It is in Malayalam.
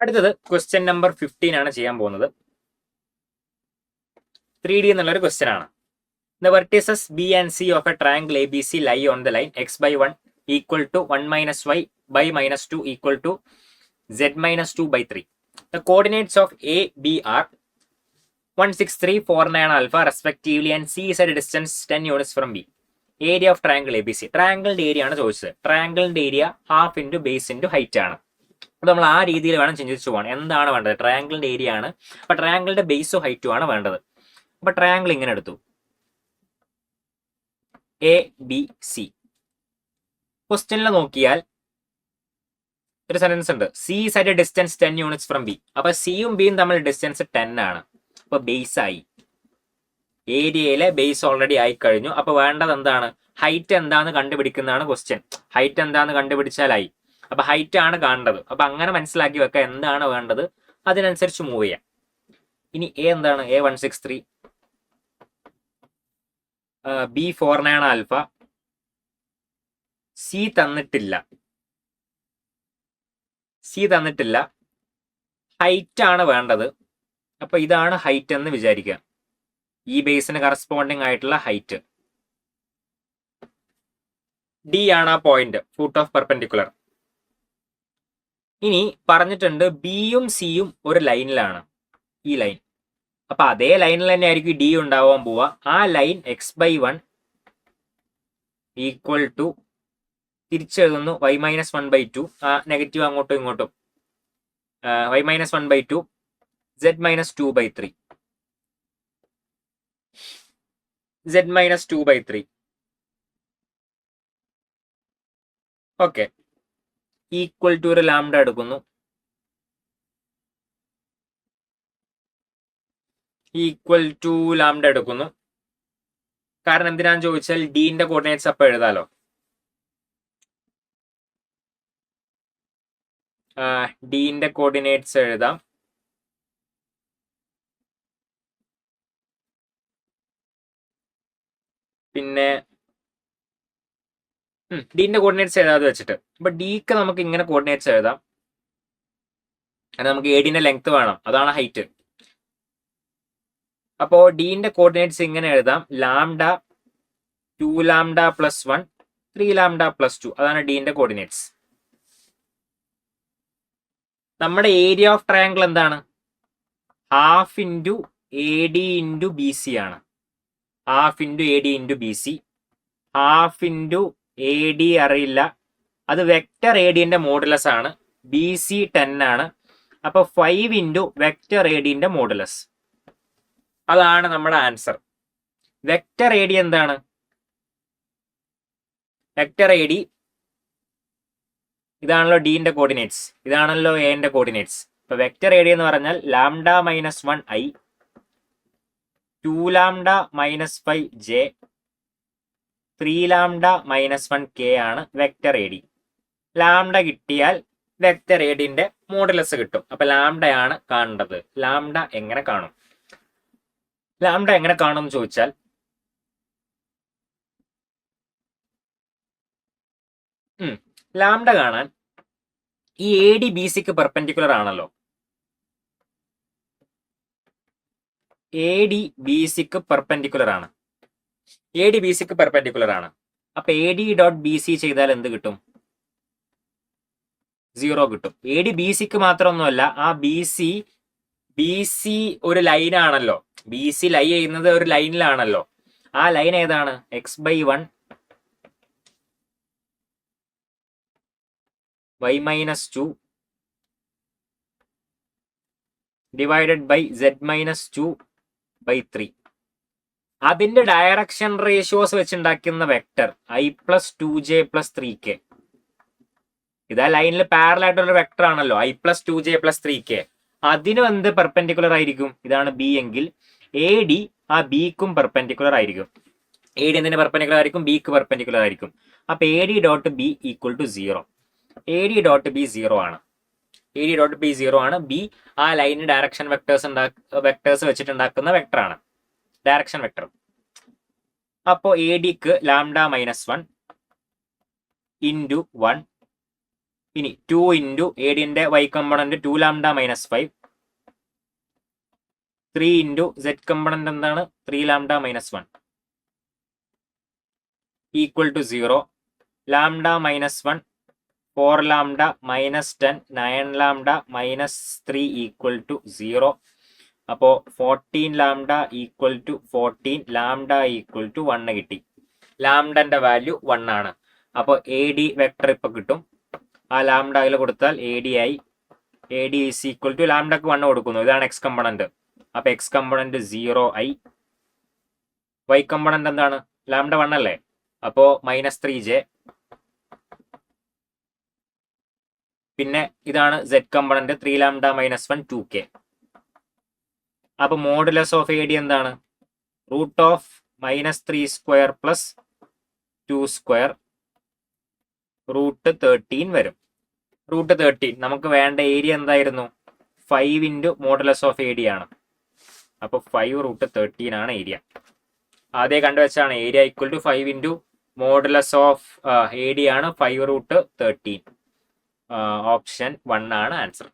അടുത്തത് ക്വസ്റ്റ്യൻ നമ്പർ 15 ആണ് ചെയ്യാൻ പോകുന്നത്. 3D എന്നുള്ളൊരു ക്വസ്റ്റ്യൻ ആണ്. The vertices B and C of a triangle ABC lie on the line x by 1 equal to 1 minus y by minus 2 equal to z minus 2 by 3. The coordinates of A, B are 163, 49 alpha respectively and C is at a distance 10 units from B. Area of triangle ABC. ട്രയാങ്കിളിന്റെ ഏരിയ ആണ് ചോദിച്ചത്. ട്രയാങ്കിളിന്റെ ഏരിയ half into base into height ആണ്. അപ്പോൾ നമ്മൾ ആ രീതിയിൽ വേണം ചിന്തിച്ചു പോകാൻ. എന്താണ് വേണ്ടത്? ട്രയാങ്കിളിന്റെ ഏരിയ ആണ്. അപ്പോൾ ട്രയാങ്കിളിന്റെ ബേസും ഹൈറ്റും ആണ് വേണ്ടത്. അപ്പോൾ ട്രയാങ്കിൾ ഇങ്ങനെ എടുത്തു, എ ബി സി. ക്വസ്റ്റ്യനിൽ നോക്കിയാൽ ഒരു സെന്റൻസ് ഉണ്ട്, C is at A distance 10 units from B. അപ്പൊ സിയും ബിയും തമ്മിൽ ഡിസ്റ്റൻസ് 10 ആണ്. അപ്പൊ ബേസ് ആയി, ഏരിയയിലെ ബേസ് ഓൾറെഡി ആയി കഴിഞ്ഞു. അപ്പൊ വേണ്ടത് എന്താണ്? ഹൈറ്റ് എന്താന്ന് കണ്ടുപിടിക്കുന്നതാണ് ക്വസ്റ്റ്യൻ. ഹൈറ്റ് എന്താന്ന് കണ്ടുപിടിച്ചാലായി. അപ്പൊ ഹൈറ്റ് ആണ് കാണേണ്ടത്. അപ്പൊ അങ്ങനെ മനസ്സിലാക്കി വെക്കുക എന്താണ് വേണ്ടത്, അതിനനുസരിച്ച് മൂവ് ചെയ്യാം. ഇനി എ എന്താണ്? എ 163, ബി 49 ആൽഫ, സി തന്നിട്ടില്ല. ഹൈറ്റ് ആണ് വേണ്ടത്. അപ്പൊ ഇതാണ് ഹൈറ്റ് എന്ന് വിചാരിക്കുക, ഈ ബേസിന് കറസ്പോണ്ടിങ് ആയിട്ടുള്ള ഹൈറ്റ്. ഡി ആണ് ആ പോയിന്റ്, ഫുട്ട് ഓഫ് പെർപെൻഡിക്കുലർ. ഇനി പറഞ്ഞിട്ടുണ്ട് ബിയും സിയും ഒരു ലൈനിലാണ്, ഈ ലൈൻ. അപ്പൊ അതേ ലൈനിൽ തന്നെ ആയിരിക്കും ഡി ഉണ്ടാവാൻ പോവുക. ആ line X by 1 equal to, തിരിച്ചെഴുതുന്നു, y മൈനസ് 1/2, ആ നെഗറ്റീവ് അങ്ങോട്ടും ഇങ്ങോട്ടും, y minus 1/2 z minus 2/3, z minus 2/3. Okay, equal to ഒരു ലാംഡ എടുക്കുന്നു, കാരണം എന്തിനാന്ന് ചോദിച്ചാൽ ഡിന്റെ കോർഡിനേറ്റ്സ് അപ്പൊ എഴുതാലോ. ഡിന്റെ കോർഡിനേറ്റ്സ് എഴുതാം. പിന്നെ ഡിന്റെ കോർഡിനേറ്റ്സ് എഴുതാതെ വെച്ചിട്ട്, അപ്പൊ ഡിക്ക് നമുക്ക് ഇങ്ങനെ കോർഡിനേറ്റ്സ് എഴുതാം. കാരണം നമുക്ക് എഡിന്റെ ലെങ്ത് വേണം, അതാണ് ഹൈറ്റ്. അപ്പോ ഡിന്റെ കോർഡിനേറ്റ്സ് ഇങ്ങനെ എഴുതാം, lambda 2 lambda plus 1 3 lambda plus 2, അതാണ് ഡിന്റെ കോർഡിനേറ്റ്സ്. നമ്മുടെ ഏരിയ ഓഫ് ട്രയാങ്കിൾ എന്താണ്? Half into A D into B C ആണ്. Half into A D into B C. Half into A D അറിയില്ല, അത് വെക്റ്റർ എ ഡിന്റെ മോഡുലസ് ആണ്. ബി സി 10 ആണ്. അപ്പൊ 5 ഇൻറ്റു വെക്റ്റർ എ ഡിന്റെ മോഡുലസ്, അതാണ് നമ്മുടെ ആൻസർ. വെക്റ്റർ എ ഡി എന്താണ്? വെക്റ്റർ എ ഡി ഇതാണല്ലോ ഡിന്റെ കോർഡിനേറ്റ്സ്, ഇതാണല്ലോ എന്റെ കോർഡിനേറ്റ്സ്. അപ്പൊ വെക്റ്റർ എ ഡി എന്ന് പറഞ്ഞാൽ ലാംഡ മൈനസ് 1 ഐ, 2 ലാംഡ minus 5 J, 3 lambda minus 1 K ആണ് വെക്റ്റർ എ ഡി. ലാംഡ കിട്ടിയാൽ വെക്റ്റർ എ ഡിന്റെ മോഡുലസ് കിട്ടും. അപ്പൊ ലാംഡയാണ് കാണേണ്ടത്. ലാംഡ എങ്ങനെ കാണും എന്ന് ചോദിച്ചാൽ, ലാംഡ കാണാൻ ഈ എ ഡി ബി സിക്ക് പെർപെൻഡിക്കുലർ ആണല്ലോ. എ ഡി ബി സിക്ക് പെർപെൻഡിക്കുലർ ആണ്. അപ്പൊ A D dot B C ചെയ്താൽ എന്ത് കിട്ടും? 0 കിട്ടും. എ ഡി ബി സിക്ക് മാത്രമൊന്നുമല്ല, ആ ബി സി ഒരു ലൈനാണല്ലോ. ബി സി ലൈ ചെയ്യുന്നത് ഒരു ലൈനിലാണല്ലോ. ആ ലൈൻ ഏതാണ്? X by 1 y minus 2 divided by z minus 2/3. അതിന്റെ ഡയറക്ഷൻ റേഷ്യോസ് വെച്ചുണ്ടാക്കുന്ന vector i plus 2j plus 3k. ഇതാ ലൈനിൽ പാരലൽ ആയിട്ടുള്ള വെക്ടർ ആണല്ലോ, i plus 2j plus 3k. അതിനും എന്ത് പെർപെൻഡിക്കുലർ ആയിരിക്കും? ഇതാണ് ബി എങ്കിൽ എ ഡി ആ ബിക്കും പെർപെൻഡിക്കുലർ ആയിരിക്കും. എ ഡി എന്തിന് പെർപെൻഡിക്കുലർ ആയിരിക്കും? ബിക്ക് പെർപെൻഡിക്കുലർ ആയിരിക്കും. അപ്പൊ A D dot B equal to 0. A D dot B 0 ആണ്. ബി ആ ലൈനിന് ഡയറക്ഷൻ വെക്ടേഴ്സ് വെച്ചിട്ടുണ്ടാക്കുന്ന വെക്ടർ ആണ്, ഡയറക്ഷൻ വെക്ടർ. അപ്പോ എ ഡിക്ക് ലാംഡ മൈനസ് 1 ഇൻറ്റു 1 ഇനി 2 ഇൻറ്റു എ ഡിന്റെ വൈ കമ്പണന്റ് 2 ലാംഡ മൈനസ് 5, 3 ഇൻറ്റു സെഡ് കമ്പണന്റ് എന്താണ് 3 lambda minus 1 equal to 0. Lambda minus 1 4 lambda minus 10 9 lambda minus 3 equal to 0. അപ്പോൾ 14 lambda equal to 14 lambda equal to 1 കിട്ടി. ലാംഡന്റെ വാല്യൂ 1 ആണ്. അപ്പോൾ എ ഡി വെക്ടർ ഇപ്പൊ കിട്ടും. ആ ലാംഡ അതിൽ കൊടുത്താൽ എ ഡി ആയി. A D is equal to ലാംഡക്ക് 1 കൊടുക്കുന്നു. ഇതാണ് എക്സ് കമ്പണന്റ്. അപ്പൊ എക്സ് കമ്പണന്റ് 0 ആയി. വൈ കമ്പണന്റ് എന്താണ് ലാംഡ 1 അല്ലേ? അപ്പോ മൈനസ് 3j. പിന്നെ ഇതാണ് Z component 3 lambda minus 1 2k. അപ്പൊ മോഡുലസ് ഓഫ് എ ഡി എന്താണ്? Root of minus 3 square plus 2 square root 13 വരും. റൂട്ട് 13 നമുക്ക് വേണ്ട ഏരിയ എന്തായിരുന്നു? 5 into modulus of A D ആണ്. അപ്പൊ 5 റൂട്ട് 13 ആണ് ഏരിയ. ആദ്യം കണ്ടുവച്ചാണ് area equal to 5 into modulus of A D ആണ് 5 റൂട്ട് 13. ഓപ്ഷൻ 1 ആണ് ആൻസർ.